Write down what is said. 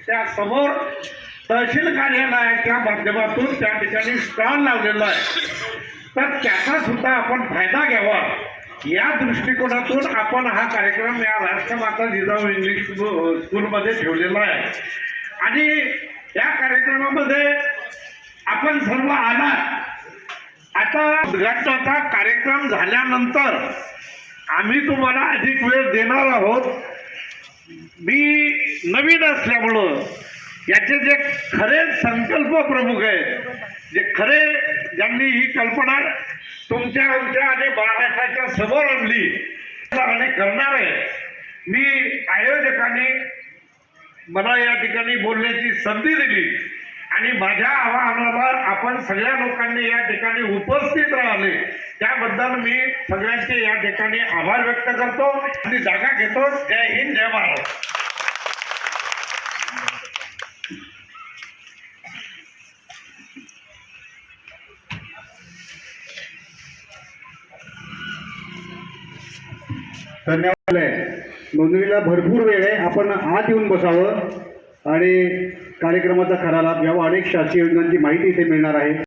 त्या समोर तहसील कार्यालयाच्या माध्यमातून त्या ठिकाणी स्टॉल लावलेला आहे, तर त्याचा सुद्धा आपण फायदा घ्यावा या दृष्टिकोनातून आपण हा कार्यक्रम या राष्ट्रमाता जिजाऊ इंग्लिश स्कूलमध्ये ठेवलेला आहे। आणि या कार्यक्रमामध्ये आपण सर्व आलात। आता उद्घाटनाचा कार्यक्रम झाल्यानंतर आम्ही तुम्हाला अधिक वेळ देणार आहोत। मी नवीन असल्यामुळं याचे जे खरे संकल्प प्रमुख आहेत, जे खरे ज्यांनी ही कल्पना तुमच्या आमच्या आणि महाराष्ट्राच्या समोर आणली आणि करणार आहे, मी आयोजकांनी मला या ठिकाणी बोलण्याची संधी दिली आणि माझ्या आवाहनाला आपण सगळ्या लोकांनी या ठिकाणी उपस्थित राहिले त्याबद्दल मी सगळ्यांचे या ठिकाणी आभार व्यक्त करतो आणि जागा घेतो। जय हिंद, जय महाराष्ट्र। धन्यवाद। नोंदणीला भरपूर वेळ आहे, आपण आत येऊन बसावं आणि कार्यक्रमाचा खरा लाभ घ्यावा। अनेक शासकीय योजनांची माहिती इथे मिळणार आहे।